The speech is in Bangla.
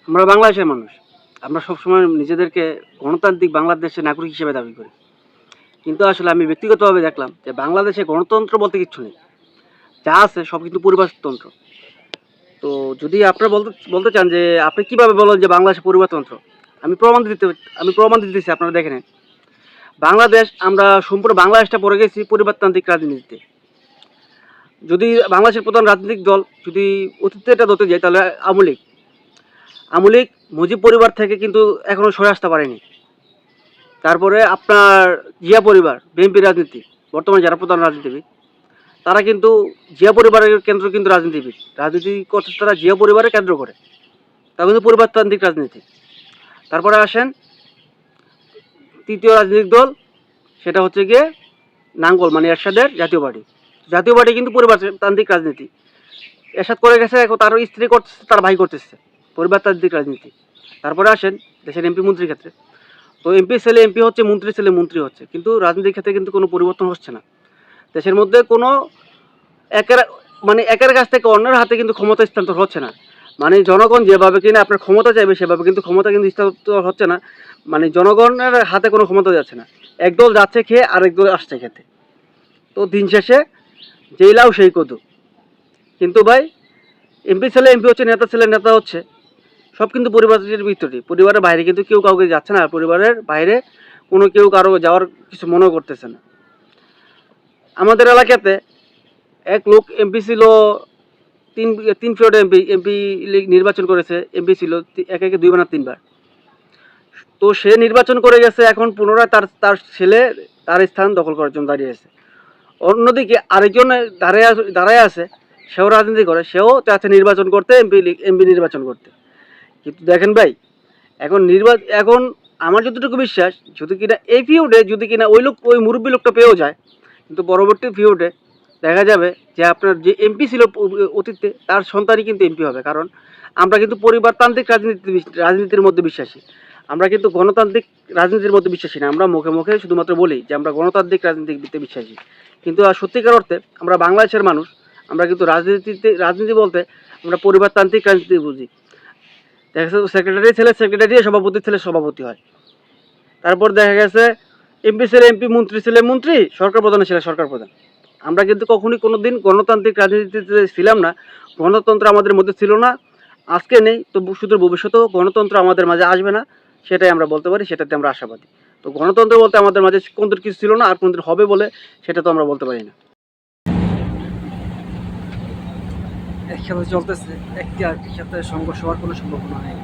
আমরা বাংলাদেশের মানুষ। আমরা সবসময় নিজেদেরকে গণতান্ত্রিক বাংলাদেশের নাগরিক হিসেবে দাবি করি। কিন্তু আসলে আমি ব্যক্তিগতভাবে দেখলাম যে বাংলাদেশে গণতন্ত্র বলতে কিচ্ছু নেই। যা আছে সব কিন্তু পরিবারতন্ত্র। তো যদি আপনারা বলতে বলতে চান যে আপনি কিভাবে বলেন যে বাংলাদেশে পরিবারতন্ত্র? আমি প্রমাণ দিতেছি, আপনারা দেখে নেন। বাংলাদেশ, আমরা সম্পূর্ণ বাংলাদেশটা পড়ে গেছি পরিবারতান্ত্রিক রাজনীতিতে। যদি বাংলাদেশের প্রধান রাজনৈতিক দল যদি অতীতে এটা ধরতে যাই, তাহলে আওয়ামী লীগ মুজিব পরিবার থেকে কিন্তু এখনো সরে আসতে পারেনি। তারপরে আপনার জিয়া পরিবার, বিএনপি রাজনীতি, বর্তমানে যারা প্রধান রাজনীতিবিদ, তারা কিন্তু জিয়া পরিবারের কেন্দ্র কিন্তু রাজনীতি করতে তারা জিয়া পরিবারের কেন্দ্র করে। তা কিন্তু পরিবারতান্ত্রিক রাজনীতি। তারপরে আসেন তৃতীয় রাজনৈতিক দল, সেটা হচ্ছে গিয়ে নাঙ্গল, মানে এরশাদের জাতীয় পার্টি। জাতীয় পার্টি কিন্তু পরিবারতান্ত্রিক রাজনীতি। এরশাদ করে গেছে, এখন তার স্ত্রী করতেছে, তার ভাই করতেছে পরিবারতান্ত্রিক রাজনীতি। তারপরে আসেন দেশের এমপি মন্ত্রীর ক্ষেত্রে। তো এমপি ছেলে এমপি হচ্ছে, মন্ত্রী ছেলে মন্ত্রী হচ্ছে, কিন্তু রাজনীতির ক্ষেত্রে কিন্তু কোনো পরিবর্তন হচ্ছে না। দেশের মধ্যে কোনো একের একের কাছ থেকে অন্যের হাতে কিন্তু ক্ষমতা স্থানান্তর হচ্ছে না। মানে জনগণ যেভাবে কিনা আপনার ক্ষমতা চাইবে, সেভাবে কিন্তু ক্ষমতা কিন্তু স্থানান্তর হচ্ছে না। মানে জনগণের হাতে কোনো ক্ষমতা যাচ্ছে না। একদল যাচ্ছে খেয়ে, আরেক দল আসছে খেতে। তো দিন শেষে যেই লাউ সেই কদু। কিন্তু ভাই, এমপি ছেলে এমপি হচ্ছে, নেতা ছেলে নেতা হচ্ছে, সব কিন্তু পরিবারের ভিতরে। পরিবারের বাইরে কিন্তু কেউ কাউকে যাচ্ছে না। পরিবারের বাইরে কোনো কেউ কারো যাওয়ার কিছু মনে করতেছে না। আমাদের এলাকাতে এক লোক এমপি ছিল, তিন তিন ফ্লোরে এমপি নির্বাচন করেছে। এমপি ছিল একে একে 2 বার না 3 বার। তো সে নির্বাচন করে গেছে, এখন পুনরায় তার তার ছেলে তার স্থান দখল করার জন্য দাঁড়িয়েছে। অন্যদিকে আরেকজন দাঁড়ায় আছে, সেও রাজনীতি করে, সেও চাচ্ছে নির্বাচন করতে, এমপি নির্বাচন করতে। কিন্তু দেখেন ভাই, এখন আমার যতটুকু বিশ্বাস, যদি কিনা এই ফিউডে যদি কিনা ওই মুরব্বী লোকটা পেয়েও যায়, কিন্তু পরবর্তী ফিউডে দেখা যাবে যে আপনার যে এমপি ছিল অতীতে, তার সন্তানই কিন্তু এমপি হবে। কারণ আমরা কিন্তু পরিবারতান্ত্রিক রাজনীতির মধ্যে বিশ্বাসী। আমরা কিন্তু গণতান্ত্রিক রাজনীতির মধ্যে বিশ্বাসী না। আমরা মুখে মুখে শুধুমাত্র বলি যে আমরা গণতান্ত্রিক রাজনীতিতে বিশ্বাসী, কিন্তু আর সত্যিকার অর্থে আমরা বাংলাদেশের মানুষ। আমরা কিন্তু রাজনীতি বলতে আমরা পরিবারতান্ত্রিক রাজনীতি বুঝি। দেখা গেছে সেক্রেটারি ছেলে সেক্রেটারি, সভাপতি ছেলে সভাপতি হয়। তারপর দেখা গেছে এমপি ছেলে এমপি, মন্ত্রী ছেলে মন্ত্রী, সরকার প্রধানের ছেলে সরকার প্রধান। আমরা কিন্তু কখনোই কোনো দিন গণতান্ত্রিক রাজনীতিতে ছিলাম না। গণতন্ত্র আমাদের মধ্যে ছিল না, আজকে নেই, তো সুদূর ভবিষ্যতেও গণতন্ত্র আমাদের মাঝে আসবে না, সেটাই আমরা বলতে পারি, সেটাতে আমরা আশাবাদী। তো গণতন্ত্র বলতে আমাদের মাঝে কোনদিন কিছু ছিল না, আর কোনদিন হবে বলে সেটা তো আমরা বলতে পারি না। একসাথে চলতেছে, একটি আর একটির সাথে সংঘর্ষ হওয়ার কোনো সম্ভাবনা নেই।